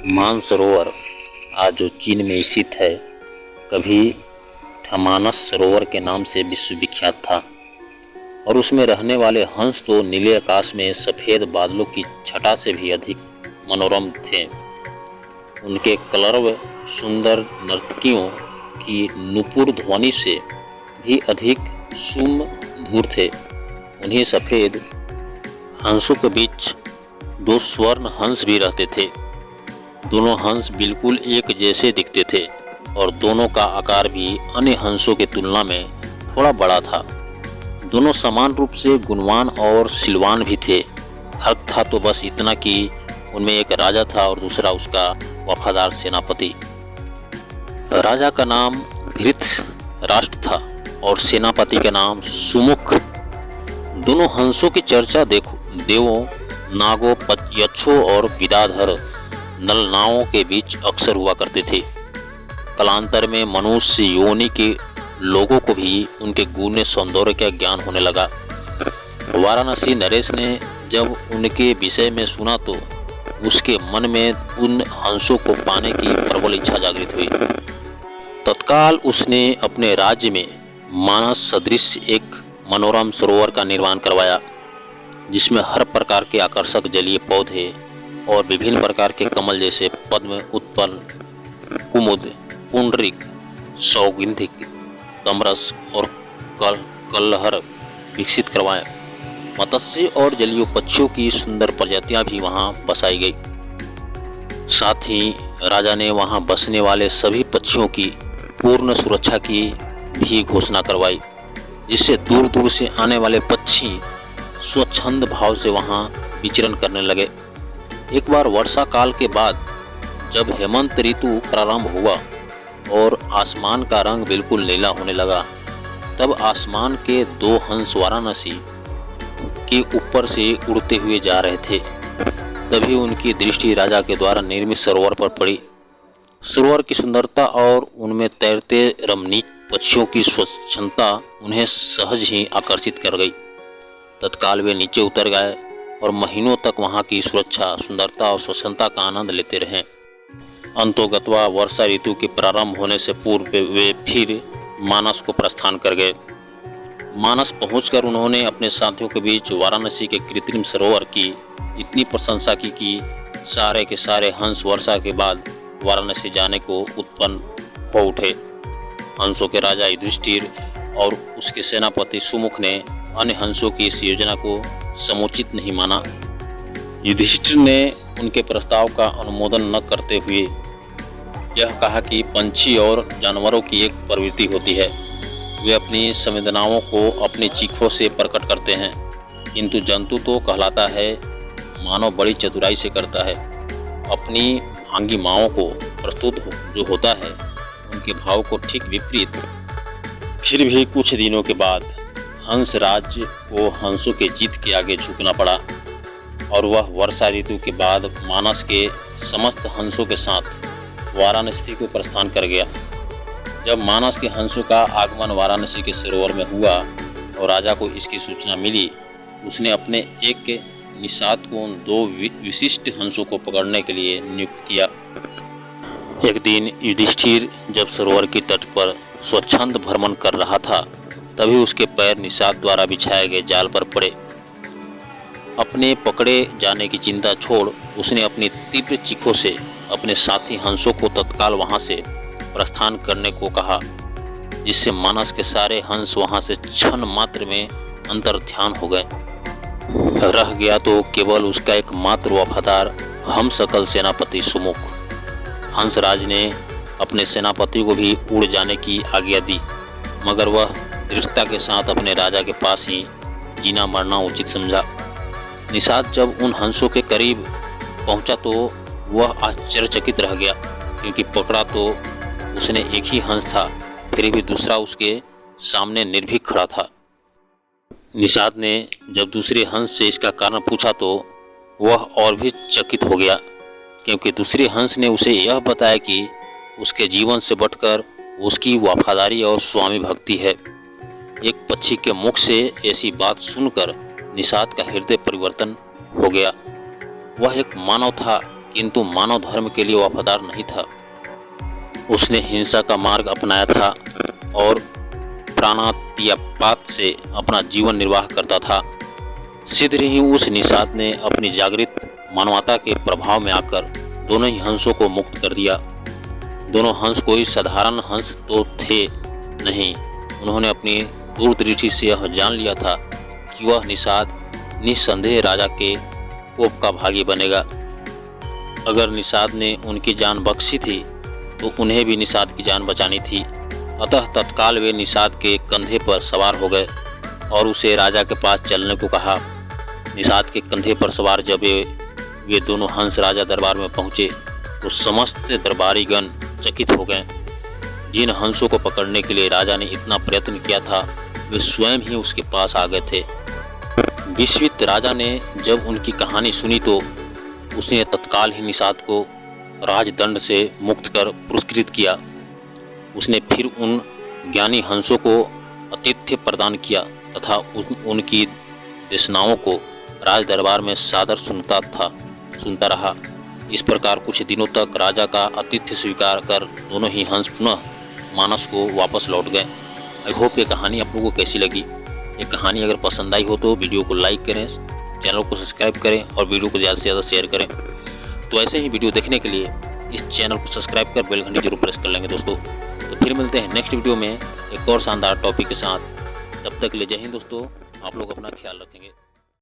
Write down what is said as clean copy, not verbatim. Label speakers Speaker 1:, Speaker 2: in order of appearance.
Speaker 1: मानसरोवर आज जो चीन में स्थित है, कभी ठमानस सरोवर के नाम से विश्व विख्यात था और उसमें रहने वाले हंस तो नीले आकाश में सफ़ेद बादलों की छटा से भी अधिक मनोरम थे। उनके कलरव सुंदर नर्तकियों की नुपुर ध्वनि से भी अधिक सुमधुर थे। उन्हीं सफ़ेद हंसों के बीच दो स्वर्ण हंस भी रहते थे। दोनों हंस बिल्कुल एक जैसे दिखते थे और दोनों का आकार भी अन्य हंसों की तुलना में थोड़ा बड़ा था। दोनों समान रूप से गुणवान और सिलवान भी थे। फर्क था तो बस इतना कि उनमें एक राजा था और दूसरा उसका वफादार सेनापति। राजा का नाम धृतराष्ट्र था और सेनापति का नाम सुमुख। दोनों हंसों की चर्चा देवों, नागों, यक्षों और विद्याधर नलनाओं के बीच अक्सर हुआ करते थे। कालांतर में मनुष्य योनि के लोगों को भी उनके गुण सौंदर्य का ज्ञान होने लगा। वाराणसी नरेश ने जब उनके विषय में सुना तो उसके मन में उन हंसों को पाने की प्रबल इच्छा जागृत हुई। तत्काल उसने अपने राज्य में मानस सदृश एक मनोरम सरोवर का निर्माण करवाया, जिसमें हर प्रकार के आकर्षक जलीय पौधे और विभिन्न प्रकार के कमल जैसे पद्म, उत्पल, कुमुद, पुंडरिक, सौगंधिक, तमरस और कलहर विकसित करवाए। मत्स्य और जलीय पक्षियों की सुंदर प्रजातियां भी वहां बसाई गई। साथ ही राजा ने वहां बसने वाले सभी पक्षियों की पूर्ण सुरक्षा की भी घोषणा करवाई, जिससे दूर दूर से आने वाले पक्षी स्वच्छंद भाव से वहां विचरण करने लगे। एक बार वर्षा काल के बाद जब हेमंत ऋतु प्रारंभ हुआ और आसमान का रंग बिल्कुल नीला होने लगा, तब आसमान के दो हंस वाराणसी के ऊपर से उड़ते हुए जा रहे थे। तभी उनकी दृष्टि राजा के द्वारा निर्मित सरोवर पर पड़ी। सरोवर की सुंदरता और उनमें तैरते रमणीक पक्षियों की स्वच्छता उन्हें सहज ही आकर्षित कर गई। तत्काल वे नीचे उतर गए और महीनों तक वहां की सुरक्षा, सुंदरता और स्वच्छता का आनंद लेते रहे। अंतोगत्वा वर्षा ऋतु के प्रारंभ होने से पूर्व वे फिर मानस को प्रस्थान कर गए। मानस पहुंचकर उन्होंने अपने साथियों के बीच वाराणसी के कृत्रिम सरोवर की इतनी प्रशंसा की कि सारे के सारे हंस वर्षा के बाद वाराणसी जाने को उत्पन्न हो उठे। हंसों के राजा युधिष्ठिर और उसके सेनापति सुमुख ने अन्य हंसों की इस योजना को समुचित नहीं माना। युधिष्ठिर ने उनके प्रस्ताव का अनुमोदन न करते हुए यह कहा कि पंछी और जानवरों की एक प्रवृत्ति होती है, वे अपनी संवेदनाओं को अपनी चीखों से प्रकट करते हैं, किंतु जंतु तो कहलाता है मानव बड़ी चतुराई से करता है। अपनी भंगिमाओं को प्रस्तुत जो होता है उनके भाव को ठीक विपरीत। फिर भी कुछ दिनों के बाद हंस राज्य को हंसों के जीत के आगे झुकना पड़ा और वह वर्षा ऋतु के बाद मानस के समस्त हंसों के साथ वाराणसी को प्रस्थान कर गया। जब मानस के हंसों का आगमन वाराणसी के सरोवर में हुआ और राजा को इसकी सूचना मिली, उसने अपने एक निषाद को उन दो विशिष्ट हंसों को पकड़ने के लिए नियुक्त किया। एक दिन युधिष्ठिर जब सरोवर के तट पर स्वच्छंद भ्रमण कर रहा था, तभी उसके पैर निषाद द्वारा बिछाए गए जाल पर पड़े। अपने पकड़े जाने की चिंता छोड़ उसने अपनी तीव्र चीखों से अपने साथी हंसों को तत्काल वहां से प्रस्थान करने को कहा, जिससे मानस के सारे हंस वहां से क्षण मात्र में अंतर्ध्यान हो गए। रह गया तो केवल उसका एकमात्र वफादार हम सकल सेनापति सुमुख। हंसराज ने अपने सेनापति को भी उड़ जाने की आज्ञा दी, मगर वह दृढ़ता के साथ अपने राजा के पास ही जीना मरना उचित समझा। निषाद जब उन हंसों के करीब पहुंचा तो वह आश्चर्यचकित रह गया, क्योंकि पकड़ा तो उसने एक ही हंस था, फिर भी दूसरा उसके सामने निर्भीक खड़ा था। निषाद ने जब दूसरे हंस से इसका कारण पूछा तो वह और भी चकित हो गया, क्योंकि दूसरे हंस ने उसे यह बताया कि उसके जीवन से बढ़कर उसकी वफादारी और स्वामी भक्ति है। एक पक्षी के मुख से ऐसी बात सुनकर निषाद का हृदय परिवर्तन हो गया। वह एक मानव था किंतु मानव धर्म के लिए वफादार नहीं था। उसने हिंसा का मार्ग अपनाया था और प्राणात्यापात से अपना जीवन निर्वाह करता था। शीघ्र ही उस निषाद ने अपनी जागृत मानवता के प्रभाव में आकर दोनों ही हंसों को मुक्त कर दिया। दोनों हंस कोई साधारण हंस तो थे नहीं। उन्होंने अपनी दूरदृष्टि से यह जान लिया था कि वह निषाद निस्संदेह राजा के कोप का भागी बनेगा। अगर निषाद ने उनकी जान बख्शी थी तो उन्हें भी निषाद की जान बचानी थी। अतः तत्काल वे निषाद के कंधे पर सवार हो गए और उसे राजा के पास चलने को कहा। निषाद के कंधे पर सवार जब वे दोनों हंस राजा दरबार में पहुँचे तो समस्त दरबारीगण चकित हो गए। जिन हंसों को पकड़ने के लिए राजा ने इतना प्रयत्न किया था वे स्वयं ही उसके पास आ गए थे। विस्मित राजा ने जब उनकी कहानी सुनी तो उसने तत्काल ही निषाद को राजदंड से मुक्त कर पुरस्कृत किया। उसने फिर उन ज्ञानी हंसों को आतिथ्य प्रदान किया तथा उनकी देशनाओं को राज दरबार में सादर सुनता रहा। इस प्रकार कुछ दिनों तक राजा का आतिथ्य स्वीकार कर दोनों ही हंस पुनः मानस को वापस लौट गए। आई होप ये कहानी आप लोगों को कैसी लगी। ये कहानी अगर पसंद आई हो तो वीडियो को लाइक करें, चैनल को सब्सक्राइब करें और वीडियो को ज़्यादा से ज़्यादा शेयर करें। तो ऐसे ही वीडियो देखने के लिए इस चैनल को सब्सक्राइब कर बेल घंटी जरूर प्रेस कर लेंगे दोस्तों। तो फिर मिलते हैं नेक्स्ट वीडियो में एक और शानदार टॉपिक के साथ। तब तक के लिए जय हिंद दोस्तों। आप लोग अपना ख्याल रखेंगे।